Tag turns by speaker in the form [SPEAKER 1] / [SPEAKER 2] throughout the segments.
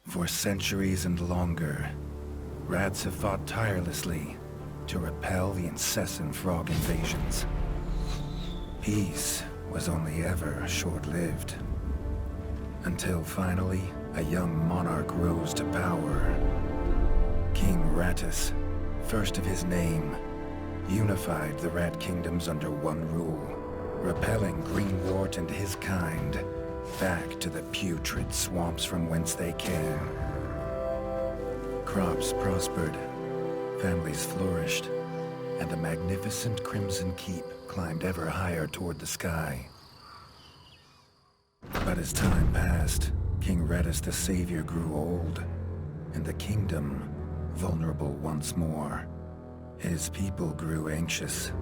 [SPEAKER 1] For centuries and longer, rats have fought tirelessly to repel the incessant frog invasions. Peace was only ever short-lived, until finally a young monarch rose to power. King Rattus, first of his name, unified the rat kingdoms under one rule, repelling Greenwort and his kind back to the putrid swamps from whence they came. Crops prospered, families flourished, and a magnificent crimson keep climbed ever higher toward the sky. But as time passed, King Rattus the Savior grew old, and the kingdom vulnerable once more. His people grew anxious,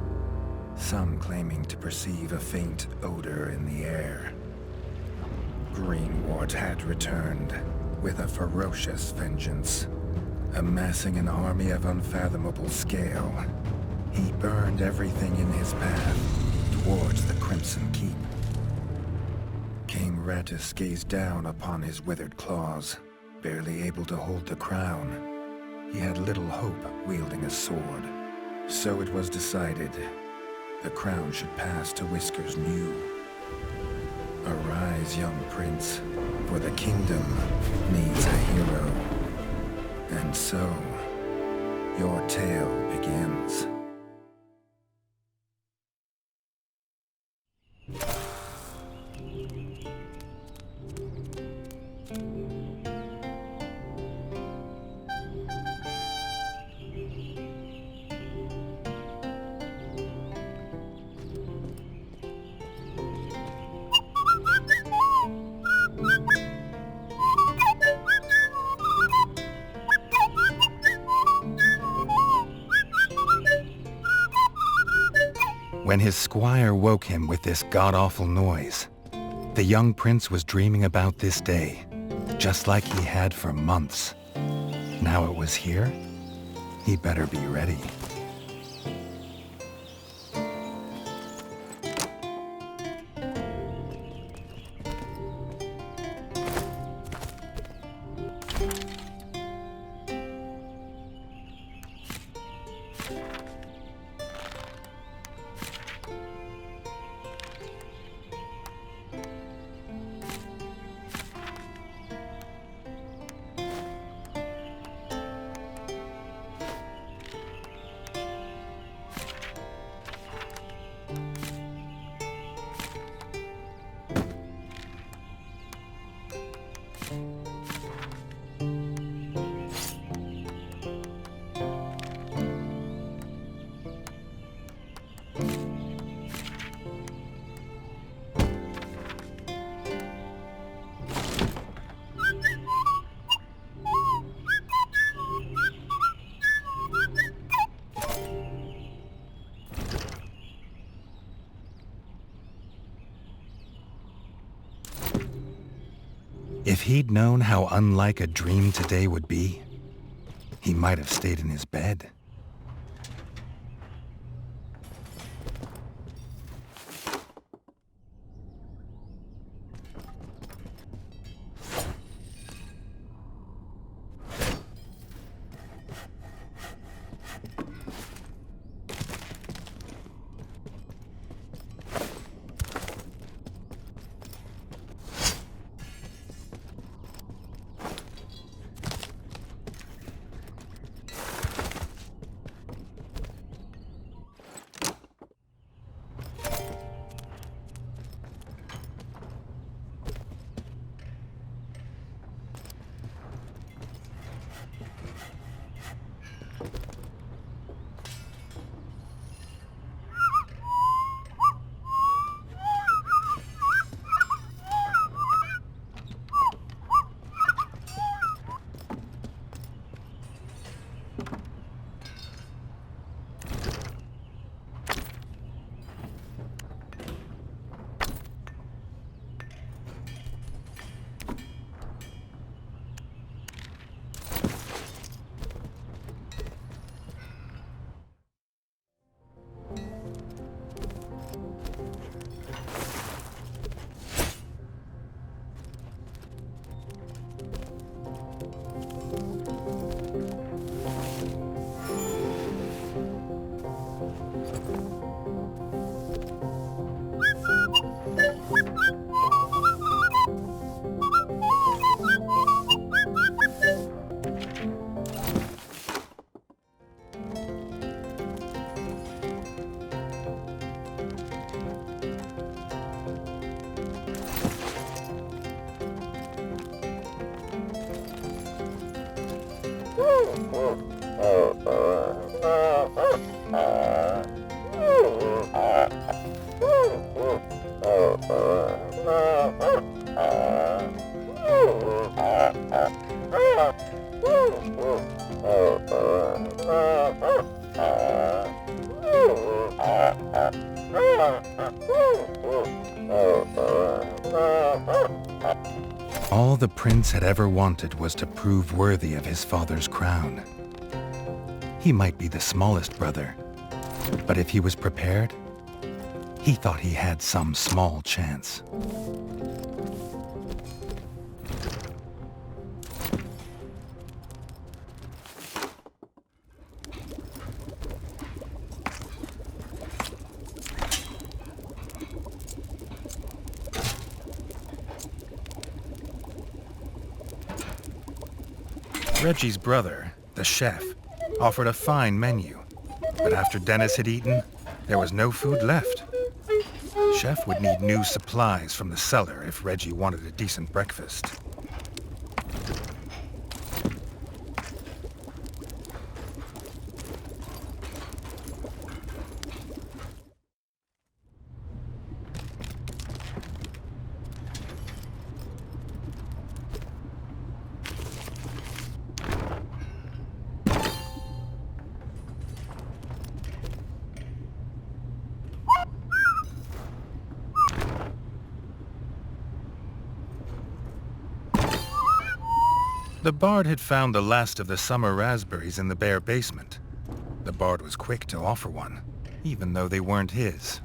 [SPEAKER 1] some claiming to perceive a faint odor in the air. Greenwort had returned with a ferocious vengeance. Amassing an army of unfathomable scale, he burned everything in his path towards the Crimson Keep. King Rattus gazed down upon his withered claws, barely able to hold the crown. He had little hope wielding a sword, so it was decided the crown should pass to Whiskers New. Arise, young prince, for the kingdom needs a hero. And so, your tale begins. When his squire woke him with this god-awful noise, the young prince was dreaming about this day, just like he had for months. Now it was here, he better be ready. If he'd known how unlike a dream today would be, he might have stayed in his bed. All the prince had ever wanted was to prove worthy of his father's crown. He might be the smallest brother, but if he was prepared, he thought he had some small chance. Redgi's brother, the chef, offered a fine menu, but after Dennis had eaten, there was no food left. Chef would need new supplies from the cellar if Redgi wanted a decent breakfast. The bard had found the last of the summer raspberries in the bare basement. The bard was quick to offer one, even though they weren't his.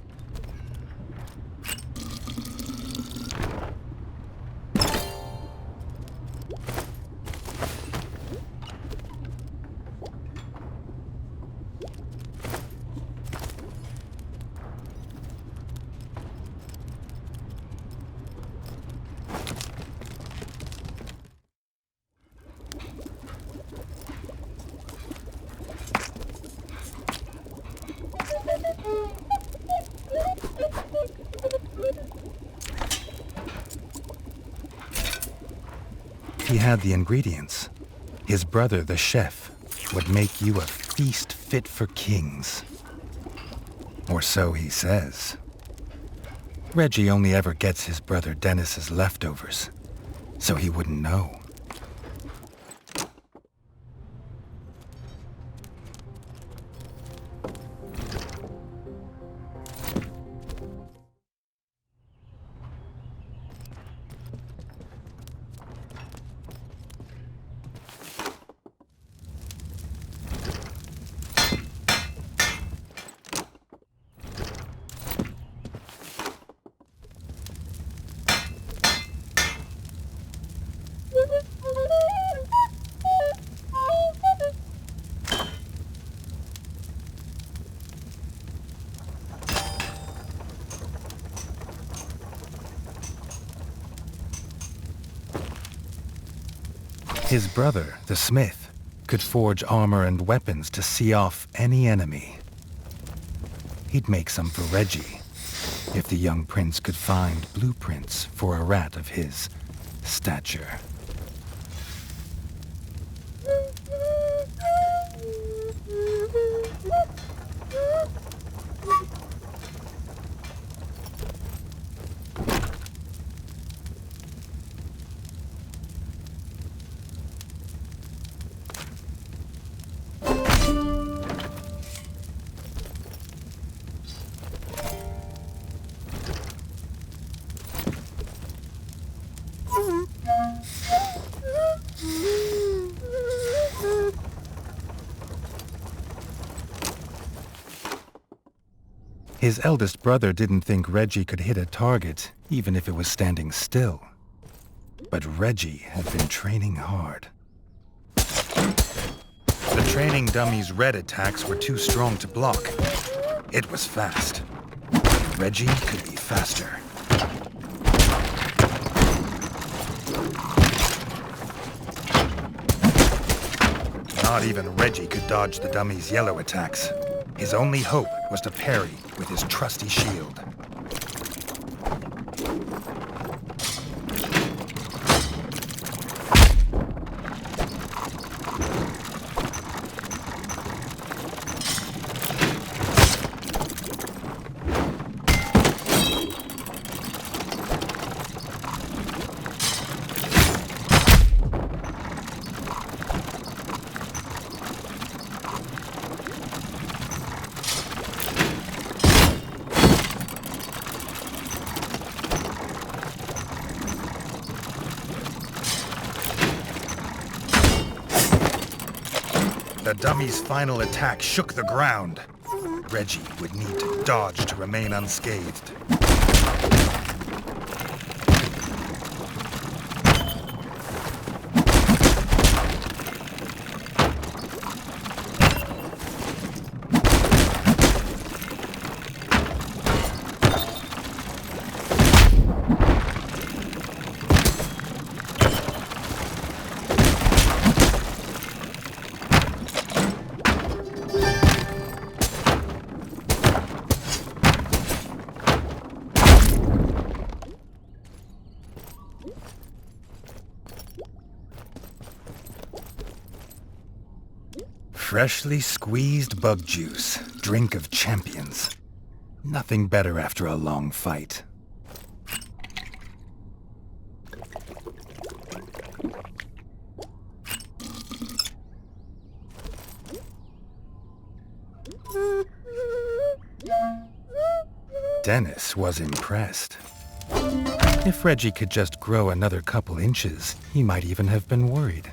[SPEAKER 1] He had the ingredients. His brother, the chef, would make you a feast fit for kings. Or so he says. Redgi only ever gets his brother Dennis's leftovers, so he wouldn't know. His brother, the smith, could forge armor and weapons to see off any enemy. He'd make some for Redgi, if the young prince could find blueprints for a rat of his stature. His eldest brother didn't think Redgi could hit a target, even if it was standing still. But Redgi had been training hard. The training dummy's red attacks were too strong to block. It was fast. Redgi could be faster. Not even Redgi could dodge the dummy's yellow attacks. His only hope was to parry with his trusty shield. The dummy's final attack shook the ground. Redgi would need to dodge to remain unscathed. Freshly squeezed bug juice, drink of champions. Nothing better after a long fight. Dennis was impressed. If Redgi could just grow another couple inches, he might even have been worried.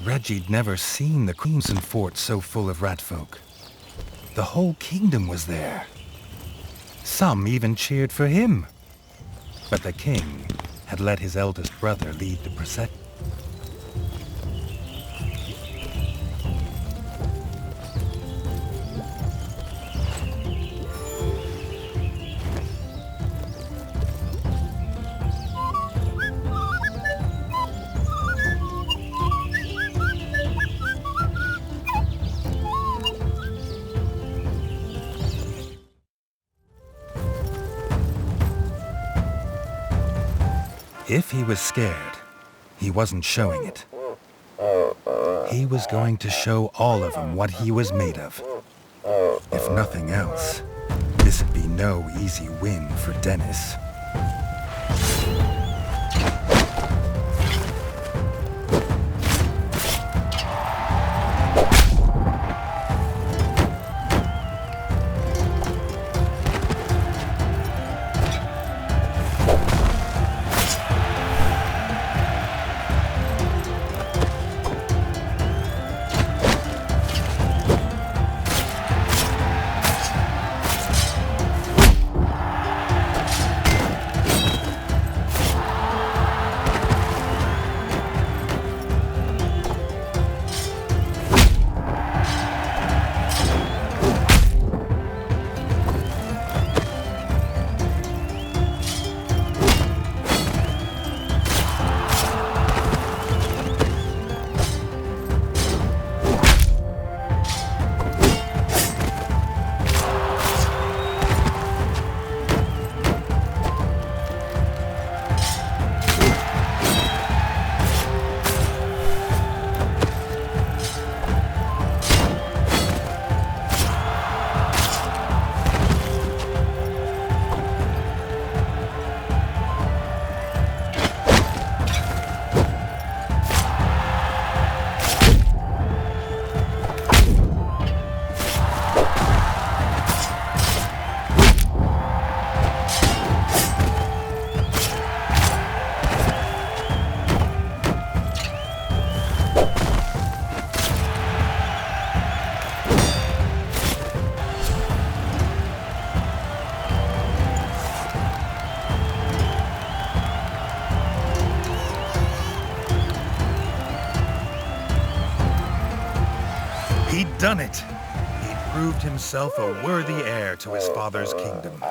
[SPEAKER 1] Redgi'd never seen the Crimson Fort so full of ratfolk. The whole kingdom was there. Some even cheered for him. But the king had let his eldest brother lead the procession. If he was scared, he wasn't showing it. He was going to show all of them what he was made of. If nothing else, this'd be no easy win for Dennis. He'd done it. He'd proved himself a worthy heir to his father's kingdom.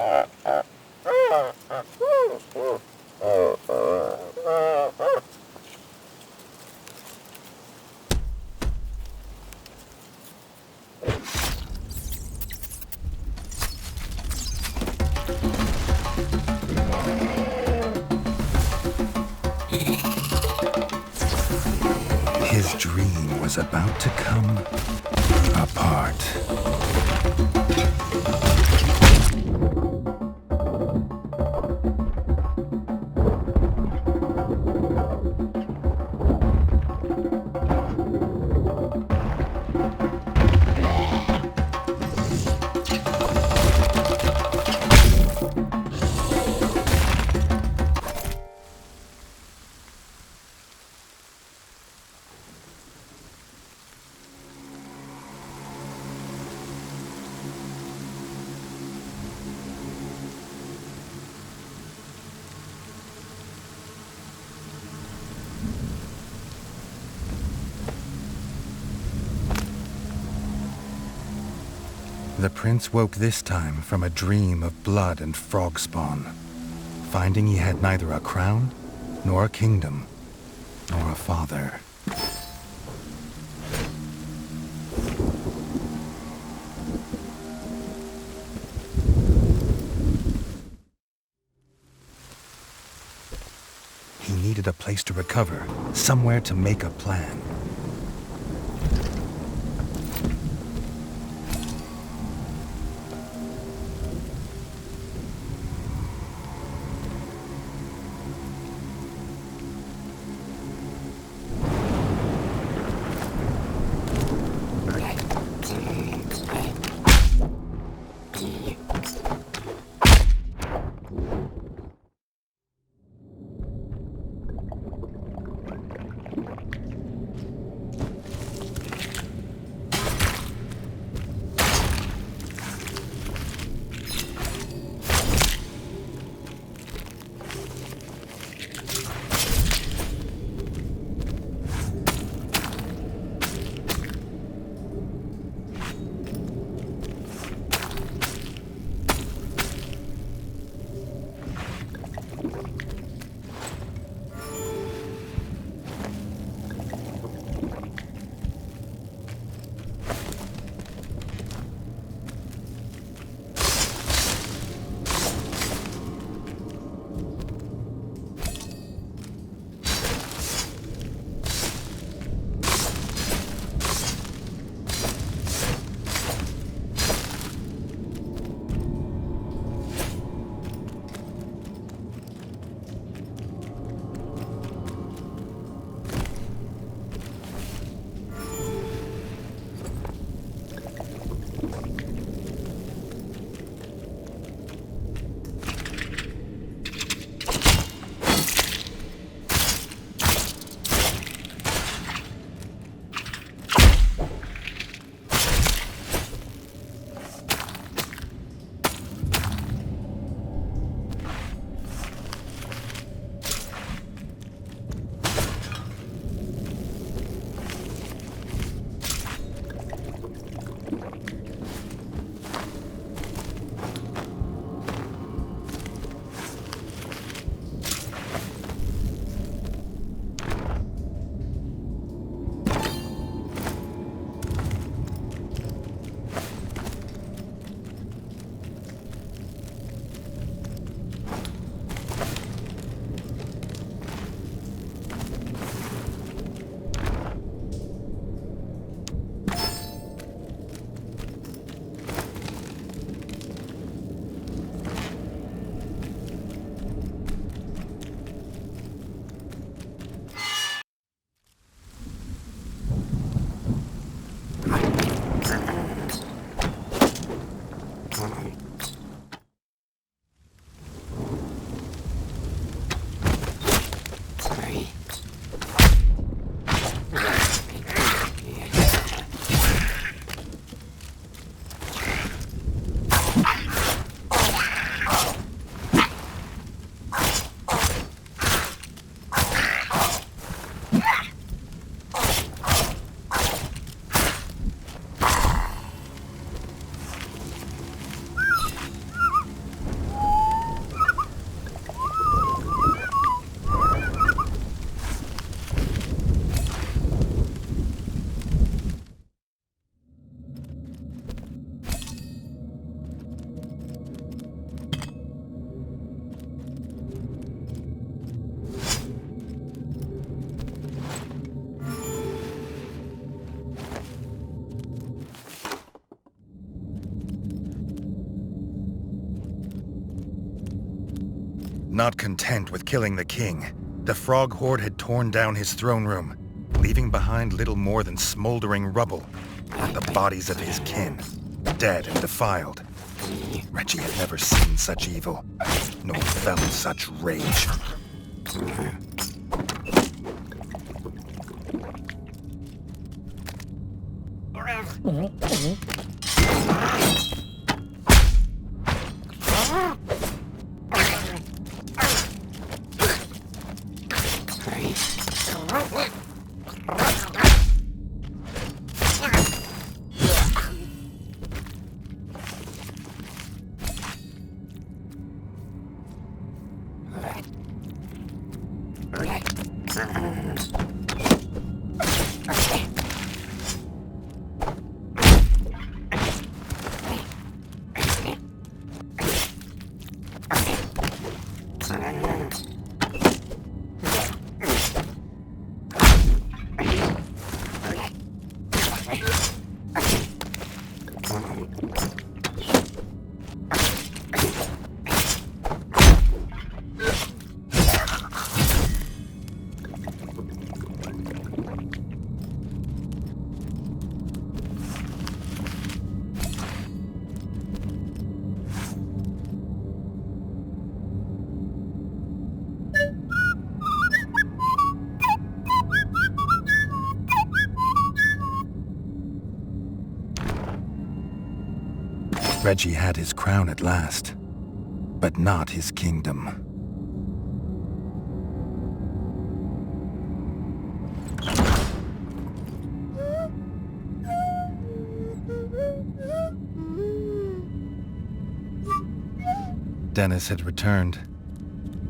[SPEAKER 1] His dream was about to come apart. The prince woke this time from a dream of blood and frog spawn, finding he had neither a crown, nor a kingdom, nor a father. He needed a place to recover, somewhere to make a plan. Not content with killing the king, the frog horde had torn down his throne room, leaving behind little more than smoldering rubble and the bodies of his kin, dead and defiled. Redgi had never seen such evil, nor felt such rage. Redgi had his crown at last, but not his kingdom. Dennis had returned,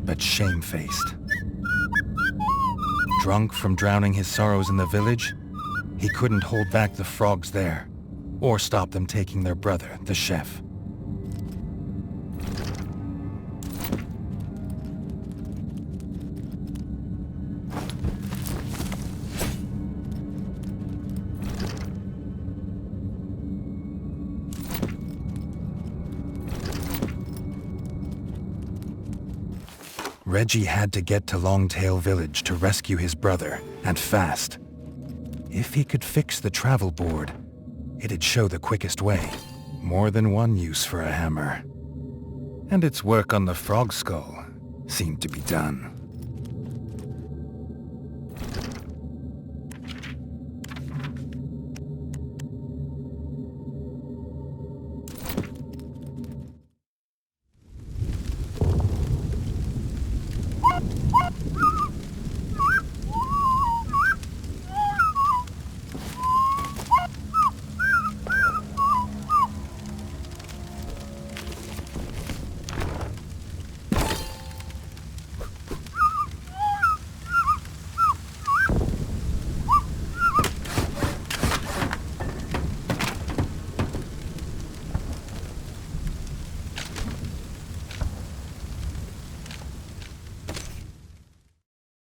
[SPEAKER 1] but shamefaced. Drunk from drowning his sorrows in the village, he couldn't hold back the frogs there, or stop them taking their brother, the chef. Redgi had to get to Longtail Village to rescue his brother, and fast. If he could fix the travel board, it'd show the quickest way. More than one use for a hammer. And its work on the frog skull seemed to be done.